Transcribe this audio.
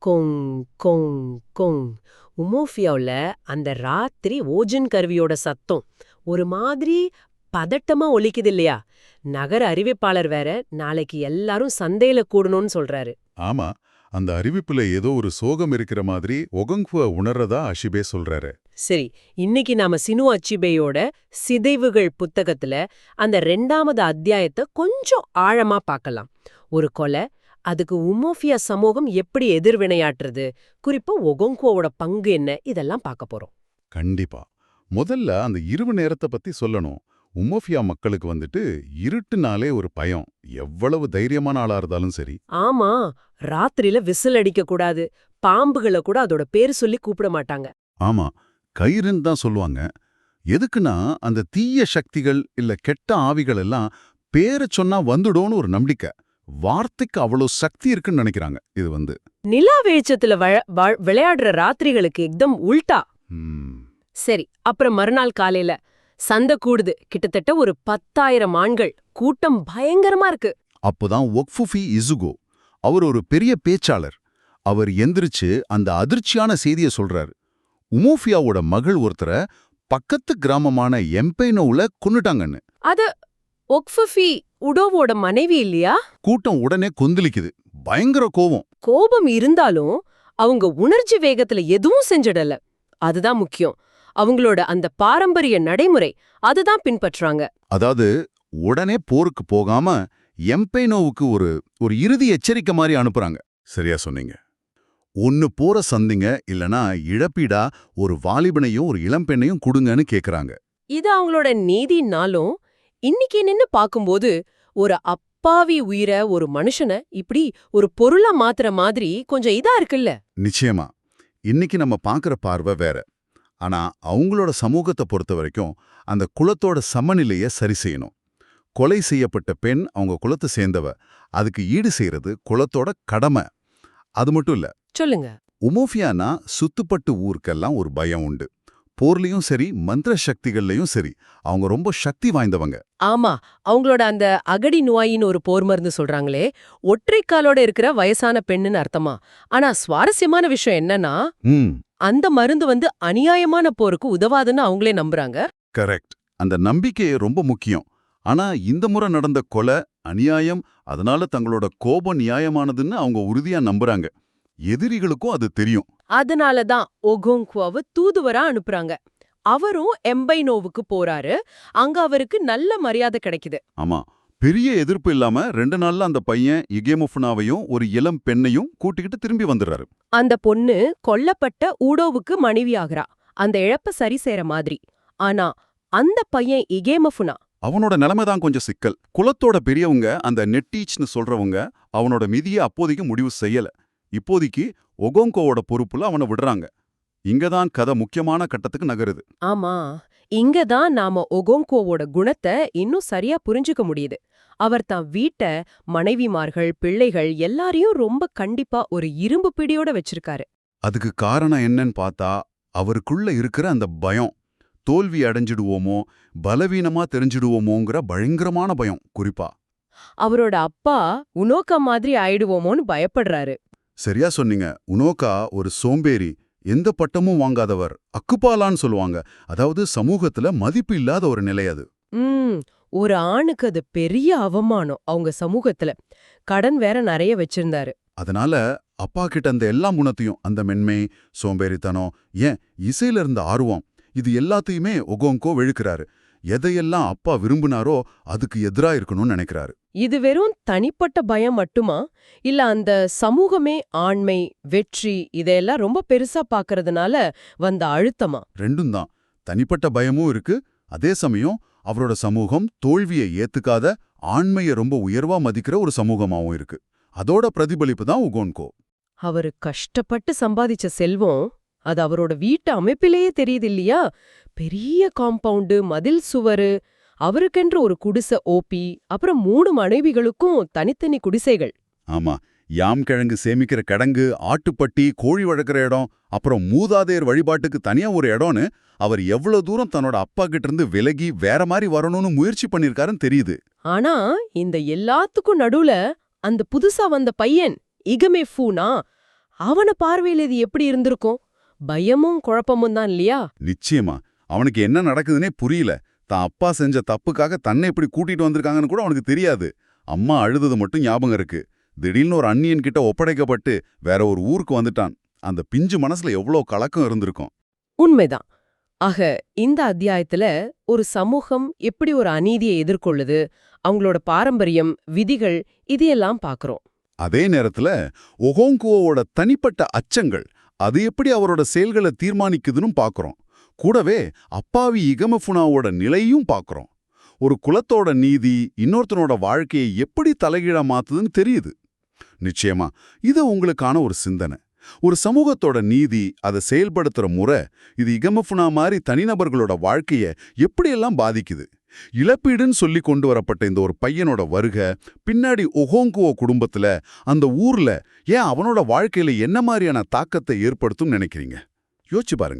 கொங் கொங் கொங். உமோஃபியாவுல அந்த ராத்திரி ஓஜன் கருவியோட சத்தம் ஒரு மாதிரி பதட்டமா ஒலிக்குது இல்லையா? நகர அறிவிப்பாளர் வேற நாளைக்கு எல்லாரும் சந்தையில கூடணும்னு சொல்றாரு. ஆமா, அந்த அறிவிப்புல ஏதோ ஒரு சோகம் இருக்கிற மாதிரி ஒகங்குவ உணர்றதா அஷிபே சொல்றாரு. சரி, இன்னைக்கு நாம சினு அச்சிபேயோட சிதைவுகள் புத்தகத்துல அந்த 2வது அத்தியாயத்தை கொஞ்சம் ஆழமா பார்க்கலாம். ஒரு கொலை, அதுக்கு உமோஃபியா சமூகம் எப்படி எதிர்வினையாற்றுது, குறிப்பா ஒகோங்குவோட பங்கு என்ன, இதெல்லாம் பார்க்க போறோம். கண்டிப்பா. முதல்ல அந்த இரவு நேரத்தை பத்தி சொல்லணும். உமோஃபியா மக்களுக்கு வந்துட்டு இருட்டுனாலே ஒரு பயம். எவ்வளவு தைரியமான ஆளா இருந்தாலும் சரி. ஆமா, ராத்திரியில விசில் அடிக்க கூடாது, பாம்புகளை கூட அதோட பேரு சொல்லி கூப்பிட மாட்டாங்க. ஆமா, கயிறுன்னு தான் சொல்லுவாங்க. எதுக்குன்னா அந்த தீய சக்திகள் இல்ல கெட்ட ஆவிகள் எல்லாம் பேரை சொன்னா வந்துடும்னு ஒரு நம்பிக்கை. வார்த்தைக்கு அவ்வளோ சக்தி இருக்குன்னு நினைக்கிறாங்க. இது நிலா வெளிச்சத்துல விளையாடுற ராத்திரிகளுக்கு எக்தம் உல்டா. ம், சரி, அப்புறம் மறுநாள் காலையில சந்தை கூடுது. கிட்டத்தட்ட ஒரு 10,000 ஆண்கள் கூட்டம், பயங்கரமா இருக்கு. அப்போதான் ஒக்ஃபுஃபி இசுகோ, அவர் ஒரு பெரிய பேச்சாளர். அவர் எந்திரிச்சு அந்த அதிர்ச்சியான செய்தியை சொல்றாரு. உமோஃபியாவோட மகள் ஒருத்தரை பக்கத்து கிராமமான எம்பைனோவுல கொன்னுட்டாங்கன்னு. அது ஒக்ஃபுஃபி உடோவோட மனைவி இல்லையா? கூட்டம் உடனே கொந்தளிக்குது. பயங்கர கோவம். கோபம் இருந்தாலும் அவங்க உணர்ச்சி வேகத்துல எதுவும் செஞ்சிடல. அதுதான் முக்கியம். அவங்களோட அந்த பாரம்பரிய நடைமுறை அதுதான் பின்பற்றாங்க. அதாவது உடனே போருக்கு போகாம எம்பைனோவுக்கு ஒரு இறுதி எச்சரிக்கை மாதிரி அனுப்புறாங்க. சரியா சொன்னீங்க. ஒன்னு போற சந்திங்க, இல்லனா இழப்பீடா ஒரு வாலிபனையும் ஒரு இளம்பெண்ணையும் கொடுங்கன்னு கேக்குறாங்க. இது அவங்களோட நீதினாலும் இன்னைக்கு நின்னு பாக்கும்போது ஒரு அப்பாவி உயிரை, ஒரு மனுஷனை இப்படி ஒரு பொருளா மாத்துற மாதிரி கொஞ்சம் இதா இருக்குல்ல. நிச்சயமா. இன்னைக்கு நம்ம பாக்குற பார்வை வேற. ஆனா அவங்களோட சமூகத்தை பொறுத்த வரைக்கும் அந்த குலத்தோட சமநிலையை சரி செய்யணும். கொலை செய்யப்பட்ட பெண் அவங்க குலத்தை சேர்ந்தவ. அதுக்கு ஈடு செய்யறது குலத்தோட கடமை. அது மட்டும் இல்ல. சொல்லுங்க. உமோஃபியானா சுத்துப்பட்டு ஊருக்கெல்லாம் ஒரு பயம் உண்டு. போர்லயும் சரி, மந்திர சக்திகள்லயும் சரி, அவங்க ரொம்ப சக்தி வாய்ந்தவங்க. ஆமா, அவங்களோட அந்த அகடி நோயின்னு ஒரு போர் மருந்து சொல்றாங்களே, ஒற்றை காலோட இருக்கிற வயசான பெண்ணுன்னு அர்த்தமா? ஆனா சுவாரஸ்யமான விஷயம் என்னன்னா, அந்த மருந்து அநியாயமான போருக்கு உதவாதுன்னு அவங்களே நம்புறாங்க. கரெக்ட். அந்த நம்பிக்கை ரொம்ப முக்கியம். ஆனா இந்த முறை நடந்த கொலை அநியாயம், அதனால தங்களோட கோபம் நியாயமானதுன்னு அவங்க உறுதியா நம்புறாங்க. எதிரிகளுக்கும் அது தெரியும். அதனாலதான் ஒகோங்குவாவை தூதுவரா அனுப்புறாங்க. அவரும் எம்பைனோவுக்கு போறாரு. அங்க அவருக்கு நல்ல மரியாதை கிடைக்குது. ஆமா, பெரிய எதிர்ப்பு இல்லாம 2 நாள்ல அந்த பையன் இகேமுஃபுனாவையும் ஒரு இளம் பெண்ணையும் கூட்டிக்கிட்டு திரும்பி வந்துடுறாரு. அந்த பொண்ணு கொல்லப்பட்ட ஊடோவுக்கு மனைவி ஆகிறா, அந்த இழப்ப சரி செய்யற மாதிரி. ஆனா அந்த பையன் இகேமஃபுனா, அவனோட நிலைமை தான் கொஞ்சம் சிக்கல். குலத்தோட பெரியவங்க, அந்த நெட்டீச்னு சொல்றவங்க, அவனோட மிதியை அப்போதைக்கு முடிவு செய்யல. இப்போதைக்கு ஒகோங்கோவோட பொறுப்புல அவனை விடுறாங்க. இங்கதான் கதை முக்கியமான கட்டத்துக்கு நகருது. ஆமா, இங்கதான் நாம ஒகோங்கோவோட குணத்தை இன்னும் சரியா புரிஞ்சுக்க முடியுது. அவர் தான் வீட்டை, மனைவிமார்கள், பிள்ளைகள் எல்லாரையும் ரொம்ப கண்டிப்பா ஒரு இரும்பு பிடியோட வச்சிருக்காரு. அதுக்கு காரணம் என்னன்னு பார்த்தா, அவருக்குள்ள இருக்கிற அந்த பயம். தோல்வி அடைஞ்சிடுவோமோ, பலவீனமா தெரிஞ்சிடுவோமோங்கிற பயங்கரமான பயம். குறிப்பா அவரோட அப்பா உனோக்கா மாதிரி ஆயிடுவோமோன்னு பயப்படுறாரு. சரியா சொன்னீங்க. உனோக்கா ஒரு சோம்பேறி, எந்த பட்டமும் வாங்காதவர், அக்குப்பாலான்னு சொல்லுவாங்க. அதாவது சமூகத்துல மதிப்பு இல்லாத ஒரு நிலை அது. ஒரு ஆணுக்கு அது பெரிய அவமானம் அவங்க சமூகத்துல. கடன் வேற நிறைய வச்சிருந்தாரு. அதனால அப்பா கிட்ட அந்த எல்லா குணத்தையும், அந்த மென்மை, சோம்பேறித்தனம், ஏன் இசையில இருந்த ஆர்வம், இது எல்லாத்தையுமே ஒகோங்கோ வெழுக்கிறாரு. எதையெல்லாம் அப்பா விரும்பினாரோ அதுக்கு எதிரா இருக்கணும்னு நினைக்கிறாரு. இது வெறும் தனிப்பட்ட பயம் மட்டுமா, இல்ல அந்த சமூகமே ஆண்மை, வெற்றி இதையெல்லாம் ரொம்ப பெருசா பாக்குறதுனால வந்த அழுத்தமா? ரெண்டும் தான். தனிப்பட்ட பயமும் இருக்கு. அதே சமயம் அவரோட சமூகம் தோல்வியை ஏத்துக்காத, ஆண்மையை ரொம்ப உயர்வா மதிக்கிற ஒரு சமூகமாவும் இருக்கு. அதோட பிரதிபலிப்பு தான் ஒகோங்கோ. அவரு கஷ்டப்பட்டு சம்பாதிச்ச செல்வம் அது அவரோட வீட்டு அமைப்பிலேயே தெரியுது இல்லையா? பெரிய காம்பவுண்டு, மதில் சுவரு, அவருக்கென்று ஒரு குடிசை ஓபி, அப்புறம் 3 மனைவிகளுக்கும் தனித்தனி குடிசைகள். ஆமா, யாம் கிழங்கு சேமிக்கிற கிடங்கு, ஆட்டுப்பட்டி, கோழி வளர்க்குற இடம், அப்புறம் மூதாதையர் வழிபாட்டுக்கு தனியா ஒரு இடம்னு அவர் எவ்வளவு தூரம் தன்னோட அப்பா கிட்ட இருந்து விலகி வேற மாதிரி வரணும்னு முயற்சி பண்ணிருக்காருன்னு தெரியுது. ஆனா இந்த எல்லாத்துக்கும் நடுவுல அந்த புதுசா வந்த பையன் இகமே ஃபூனா, அவன பார்வையில இது எப்படி இருந்திருக்கும்? பயமும் குழப்பமும் தான் இல்லையா? நிச்சயமா. அவனுக்கு என்ன நடக்குதுன்னே புரியல. தான் அப்பா செஞ்ச தப்புக்காக தன்னை இப்படி கூட்டிட்டு வந்திருக்காங்கன்னு கூட அவனுக்கு தெரியாது. அம்மா அழுதது மட்டும் ஞாபகம் இருக்கு. திடீர்னு ஒரு அந்நியன் கிட்ட ஒப்படைக்கப்பட்டு வேற ஒரு ஊருக்கு வந்துட்டான். அந்த பிஞ்சு மனசுல எவ்வளோ கலக்கம் இருந்திருக்கும். உண்மைதான். ஆக இந்த அத்தியாயத்துல ஒரு சமூகம் எப்படி ஒரு அநீதியை எதிர்கொள்ளுது, அவங்களோட பாரம்பரியம், விதிகள் இதையெல்லாம் பார்க்கறோம். அதே நேரத்துல ஒஹோங்குவோட தனிப்பட்ட அச்சங்கள் அது எப்படி அவரோட செயல்களை தீர்மானிக்குதுன்னு பார்க்கறோம். கூடவே அப்பாவி இகமஃபுனாவோட நிலையும் பார்க்கறோம். ஒரு குலத்தோட நீதி இன்னொருத்தனோட வாழ்க்கையை எப்படி தலைகீழா மாத்துதுன்னு தெரியுது. நிச்சயமா இது உங்களுக்கான ஒரு சிந்தனை. ஒரு சமூகத்தோட நீதி அதை செயல்படுத்துற முறை இது இகமஃபுனா மாதிரி தனிநபர்களோட வாழ்க்கைய எப்படியெல்லாம் பாதிக்குது. இழப்பீடுன்னு சொல்லி கொண்டு வரப்பட்ட இந்த ஒரு பையனோட வருகை பின்னாடி ஒஹோங்குவோ குடும்பத்துல அந்த ஊர்ல ஏன் அவனோட வாழ்க்கையில என்ன மாதிரியான தாக்கத்தை ஏற்படுத்தும் நினைக்கிறீங்க? யோசிச்சு பாருங்க.